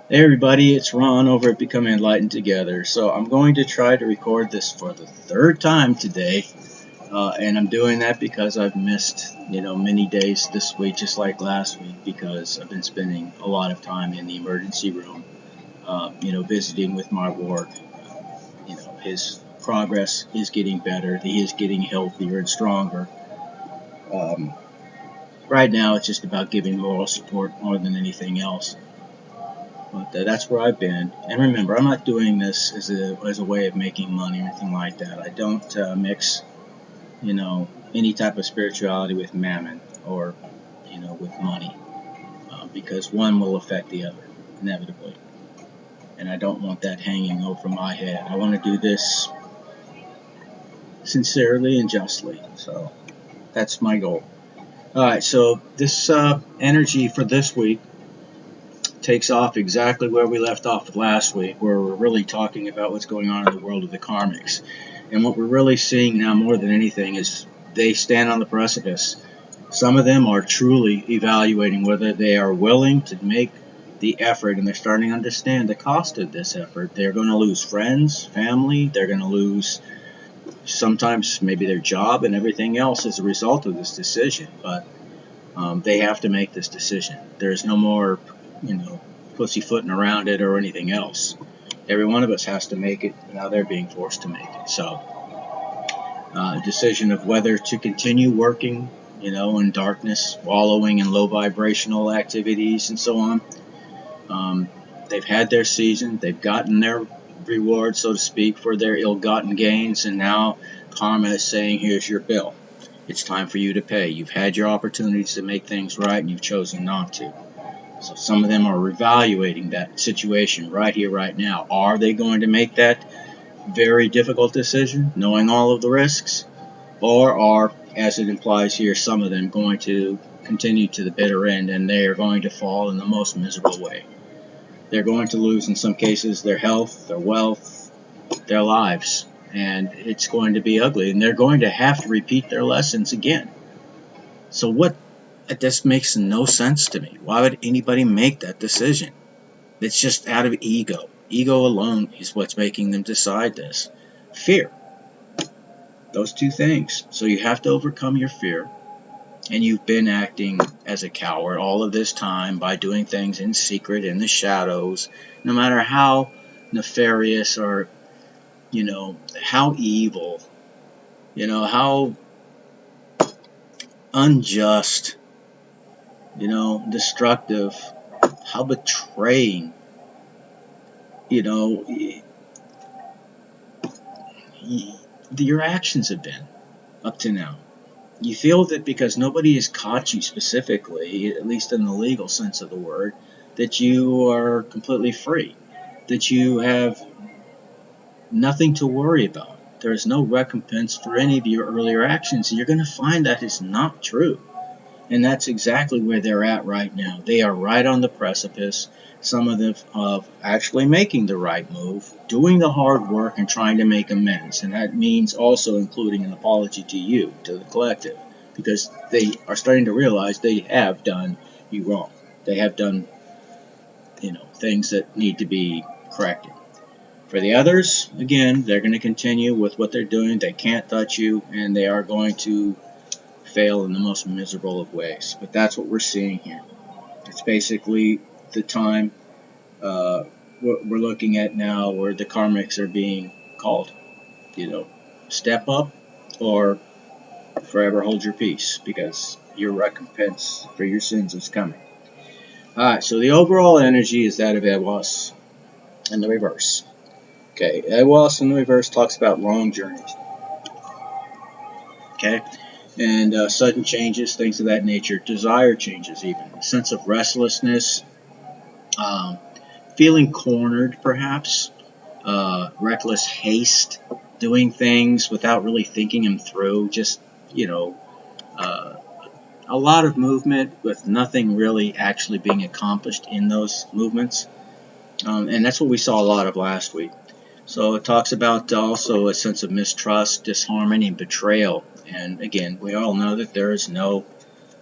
Hey everybody, it's Ron over at Becoming Enlightened Together. So I'm going to try to record this for the third time today, and I'm doing that because I've missed, many days this week, just like last week, because I've been spending a lot of time in the emergency room, visiting with my ward. His progress is getting better. He is getting healthier and stronger. Um, right now, it's just about giving moral support more than anything else. But that's where I've been. And remember, I'm not doing this as a way of making money or anything like that. I don't mix, any type of spirituality with mammon or, with money, because one will affect the other inevitably. And I don't want that hanging over my head. I want to do this sincerely and justly. So that's my goal. All right. So this energy for this week takes off exactly where we left off last week, where we're really talking about what's going on in the world of the karmics. And what we're really seeing now more than anything is they stand on the precipice. Some of them are truly evaluating whether they are willing to make the effort, and they're starting to understand the cost of this effort. They're going to lose friends, family, they're going to lose sometimes maybe their job and everything else as a result of this decision. But they have to make this decision. There's no more, pussyfooting around it or anything else. Every one of us has to make it. Now they're being forced to make it. So, a decision of whether to continue working, in darkness, wallowing in low vibrational activities, and so on. Um, they've had their season. They've gotten their reward, so to speak, for their ill-gotten gains, and now karma is saying, "Here's your bill. It's time for you to pay. You've had your opportunities to make things right, and you've chosen not to." So some of them are reevaluating that situation right here, right now. Are they going to make that very difficult decision, knowing all of the risks? Or are, as it implies here, some of them going to continue to the bitter end, and they are going to fall in the most miserable way? They're going to lose, in some cases, their health, their wealth, their lives. And it's going to be ugly, and they're going to have to repeat their lessons again. So this makes no sense to me. Why would anybody make that decision? It's just out of ego. Ego alone is what's making them decide this. Fear. Those two things. So you have to overcome your fear. And you've been acting as a coward all of this time by doing things in secret, in the shadows, no matter how nefarious or, how evil, how unjust, destructive, how betraying, you know, your actions have been up to now. You feel that because nobody has caught you specifically, at least in the legal sense of the word, that you are completely free, that you have nothing to worry about. There is no recompense for any of your earlier actions. You're going to find that is not true. And that's exactly where they're at right now. They are right on the precipice, some of them of actually making the right move, doing the hard work, and trying to make amends. And that means also including an apology to you, to the collective, because they are starting to realize they have done you wrong. They have done, things that need to be corrected. For the others, again, they're going to continue with what they're doing. They can't touch you, and they are going to fail in the most miserable of ways. But that's what we're seeing here. It's basically the time we're looking at now where the karmics are being called. Step up or forever hold your peace, because your recompense for your sins is coming. Alright, so the overall energy is that of Ewas in the reverse. Okay, Ewas in the reverse talks about long journeys. Okay, and sudden changes, things of that nature, desire changes, even a sense of restlessness, um, feeling cornered, perhaps, reckless haste, doing things without really thinking them through, just uh, a lot of movement with nothing really actually being accomplished in those movements, and that's what we saw a lot of last week. So it talks about also a sense of mistrust, disharmony, and betrayal. And again, we all know that there is no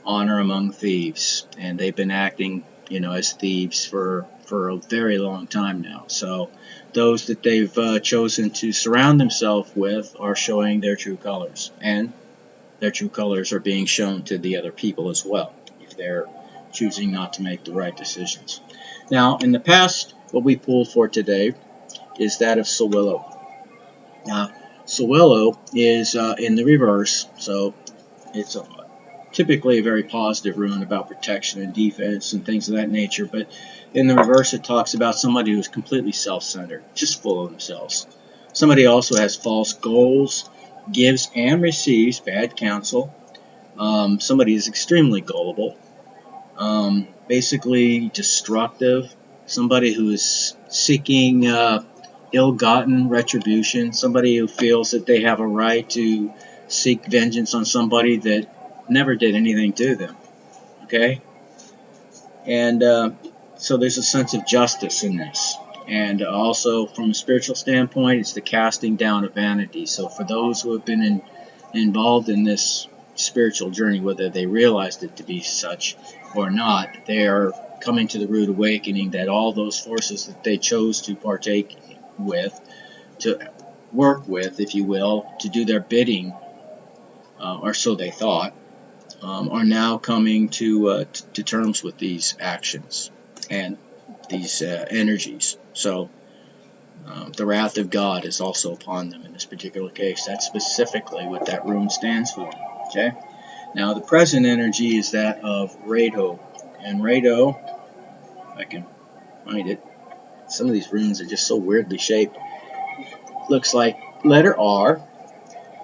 honor among thieves, and they've been acting as thieves for a very long time now. So those that they've chosen to surround themselves with are showing their true colors, and their true colors are being shown to the other people as well, if they're choosing not to make the right decisions. Now, in the past, what we pulled for today is that of Sawillo. Now, Sawillo is in the reverse, so it's typically a very positive rune about protection and defense and things of that nature, but in the reverse it talks about somebody who's completely self-centered, just full of themselves. Somebody also has false goals, gives and receives bad counsel. Somebody is extremely gullible, basically destructive, somebody who is seeking ill-gotten retribution, somebody who feels that they have a right to seek vengeance on somebody that never did anything to them. Okay? And so there's a sense of justice in this. And also, from a spiritual standpoint, it's the casting down of vanity. So for those who have been involved in this spiritual journey, whether they realized it to be such or not, they are coming to the rude awakening that all those forces that they chose to partake with, to work with, if you will, to do their bidding, or so they thought, are now coming to terms with these actions and these energies. So the wrath of God is also upon them in this particular case. That's specifically what that rune stands for. Okay. Now the present energy is that of Rado, and Rado, if I can find it. Some of these runes are just so weirdly shaped. Looks like letter R,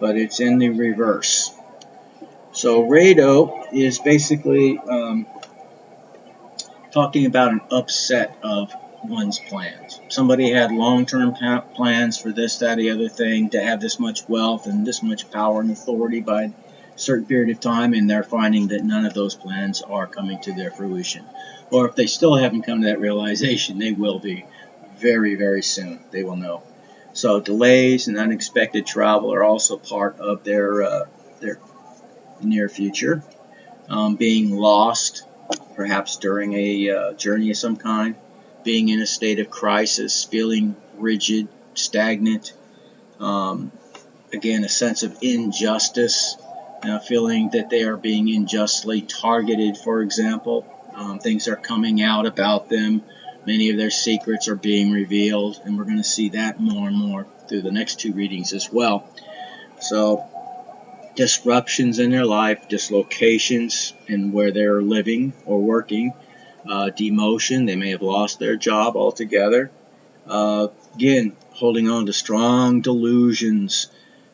but it's in the reverse. So Rado is basically talking about an upset of one's plans. Somebody had long-term plans for this, that, the other thing, to have this much wealth and this much power and authority by a certain period of time, and they're finding that none of those plans are coming to their fruition. Or if they still haven't come to that realization, they will be very, very soon. They will know. So delays and unexpected travel are also part of their near future. Being lost, perhaps during a journey of some kind, being in a state of crisis, feeling rigid, stagnant, again, a sense of injustice, feeling that they are being unjustly targeted, for example. Things are coming out about them. Many of their secrets are being revealed, and we're going to see that more and more through the next two readings as well. So, disruptions in their life, dislocations in where they're living or working, demotion, they may have lost their job altogether. Again, holding on to strong delusions,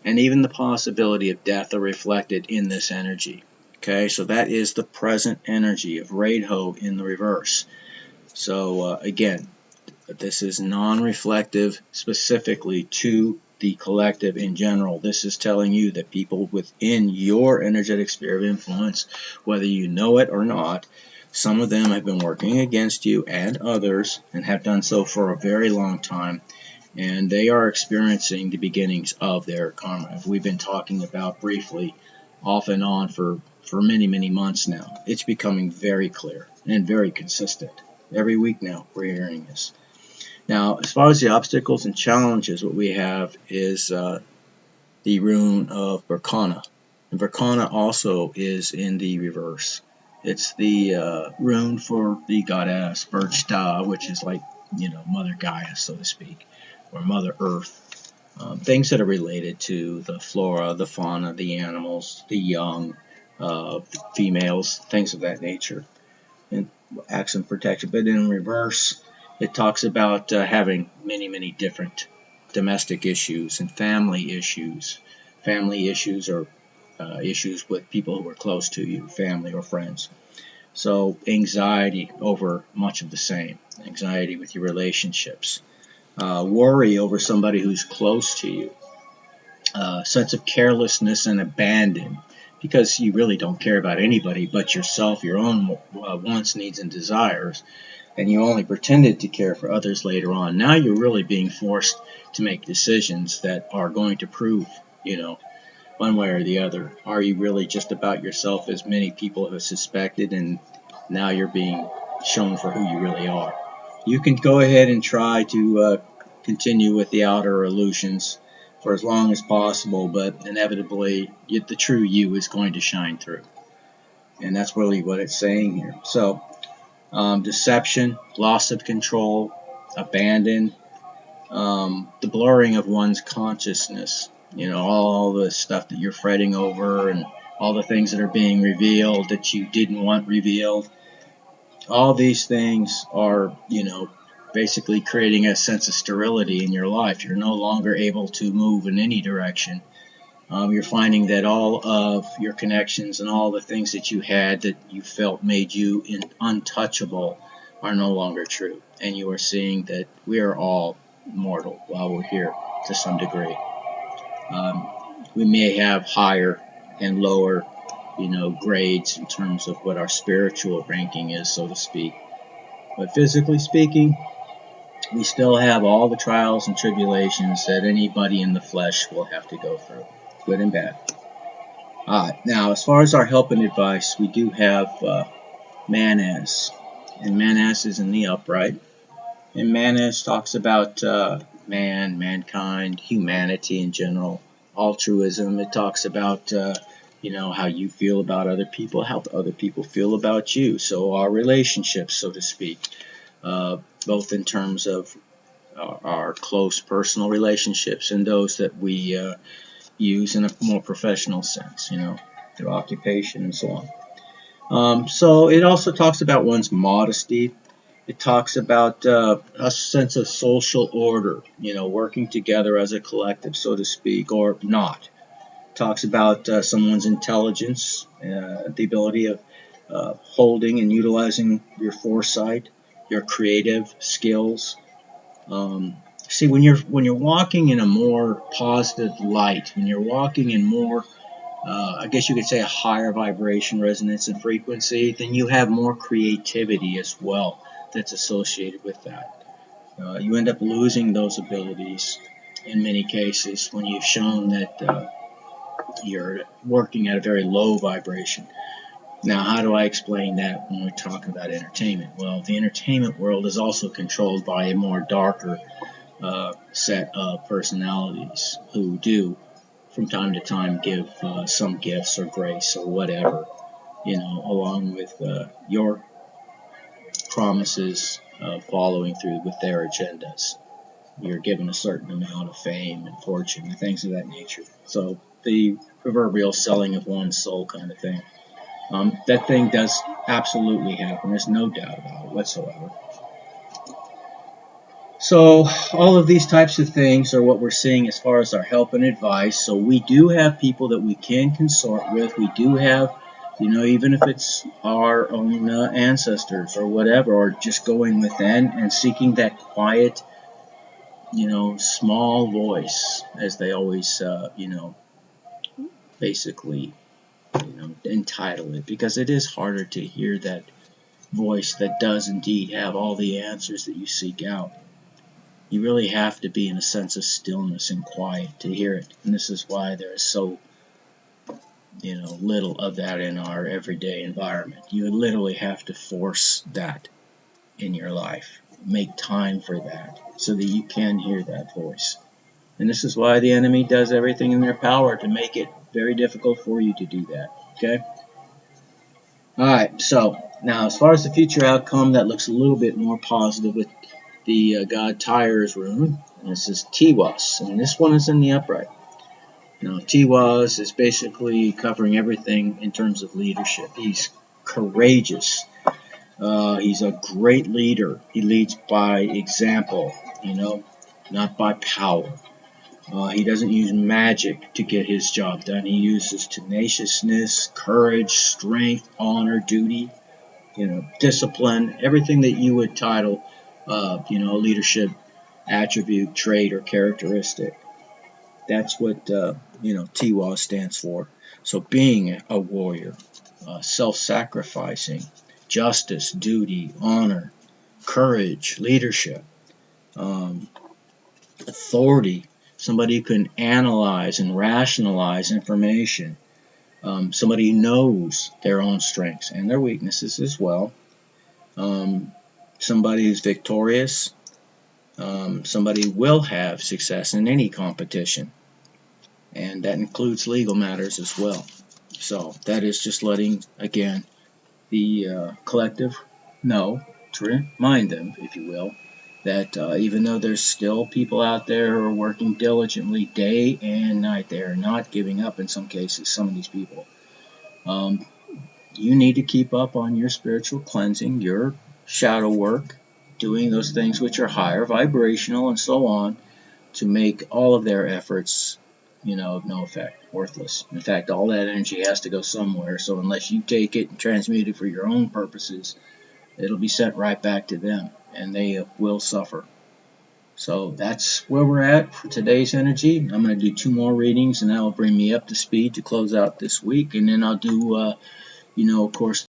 and even the possibility of death are reflected in this energy. Okay, so that is the present energy of Radho in the reverse. So again, this is non-reflective specifically to the collective in general. This is telling you that people within your energetic sphere of influence, whether you know it or not, some of them have been working against you and others, and have done so for a very long time, and they are experiencing the beginnings of their karma. We've been talking about briefly, off and on, for many, many months now. It's becoming very clear and very consistent. Every week now we're hearing this. Now, as far as the obstacles and challenges, what we have is the rune of Berkana. And Berkana also is in the reverse. It's the rune for the goddess Berchta, which is like, Mother Gaia, so to speak, or Mother Earth. Things that are related to the flora, the fauna, the animals, the young, females, things of that nature. And acts of protection. But in reverse, it talks about having many, many different domestic issues and family issues. Family issues are issues with people who are close to you, family or friends. So anxiety over much of the same. Anxiety with your relationships. Worry over somebody who's close to you. Sense of carelessness and abandon, because you really don't care about anybody but yourself, your own wants, needs, and desires, and you only pretended to care for others later on. Now you're really being forced to make decisions that are going to prove, one way or the other. Are you really just about yourself, as many people have suspected, and now you're being shown for who you really are. You can go ahead and try to continue with the outer illusions for as long as possible, but inevitably the true you is going to shine through. And that's really what it's saying here. So, deception, loss of control, abandon, the blurring of one's consciousness, all the stuff that you're fretting over and all the things that are being revealed that you didn't want revealed. All these things are, basically creating a sense of sterility in your life. You're no longer able to move in any direction. You're finding that all of your connections and all the things that you had that you felt made you untouchable are no longer true. And you are seeing that we are all mortal while we're here to some degree. We may have higher and lower, grades in terms of what our spiritual ranking is, so to speak. But physically speaking, we still have all the trials and tribulations that anybody in the flesh will have to go through, good and bad. Now, as far as our help and advice, we do have Manas, and Manas is in the upright. And Manas talks about mankind, humanity in general, altruism. It talks about, how you feel about other people, how other people feel about you. So our relationships, so to speak, both in terms of our close personal relationships and those that we use in a more professional sense, through occupation and so on. So it also talks about one's modesty. It talks about a sense of social order, working together as a collective, so to speak, or not. It talks about someone's intelligence, the ability of holding and utilizing your foresight, your creative skills. See, when you're walking in a more positive light, when you're walking in more, I guess you could say, a higher vibration, resonance, and frequency, then you have more creativity as well that's associated with that. You end up losing those abilities in many cases when you've shown that you're working at a very low vibration. Now, how do I explain that when we're talking about entertainment? Well, the entertainment world is also controlled by a more darker set of personalities who do, from time to time, give some gifts or grace or whatever, along with your promises of following through with their agendas. You're given a certain amount of fame and fortune and things of that nature. So the proverbial selling of one's soul kind of thing. That thing does absolutely happen. There's no doubt about it whatsoever. So all of these types of things are what we're seeing as far as our help and advice. So we do have people that we can consort with. We do have, even if it's our own ancestors or whatever, or just going within and seeking that quiet, small voice, as they always, basically, entitle it, because it is harder to hear that voice that does indeed have all the answers that you seek out. You really have to be in a sense of stillness and quiet to hear it. And this is why there is so, little of that in our everyday environment. You literally have to force that in your life. Make time for that so that you can hear that voice. And this is why the enemy does everything in their power to make it very difficult for you to do that. Okay? Alright, so now as far as the future outcome, that looks a little bit more positive with the God Tires rune. And this is Tiwas, and this one is in the upright. Now, Tiwas is basically covering everything in terms of leadership. He's courageous. He's a great leader. He leads by example, not by power. He doesn't use magic to get his job done. He uses tenaciousness, courage, strength, honor, duty, discipline, everything that you would title, a leadership attribute, trait, or characteristic. That's what, Tiwa stands for. So being a warrior, self-sacrificing, justice, duty, honor, courage, leadership, authority, somebody who can analyze and rationalize information, somebody who knows their own strengths and their weaknesses as well, Somebody who's victorious, somebody will have success in any competition, and that includes legal matters as well. So that is just letting, again, the collective know, to remind them, if you will, that even though there's still people out there who are working diligently day and night, they are not giving up in some cases, some of these people. You need to keep up on your spiritual cleansing, your shadow work, doing those things which are higher vibrational and so on, to make all of their efforts, of no effect, worthless. In fact, all that energy has to go somewhere, so unless you take it and transmute it for your own purposes, it'll be sent right back to them, and they will suffer. So that's where we're at for today's energy. I'm going to do 2 more readings, and that will bring me up to speed to close out this week, and then I'll do, of course,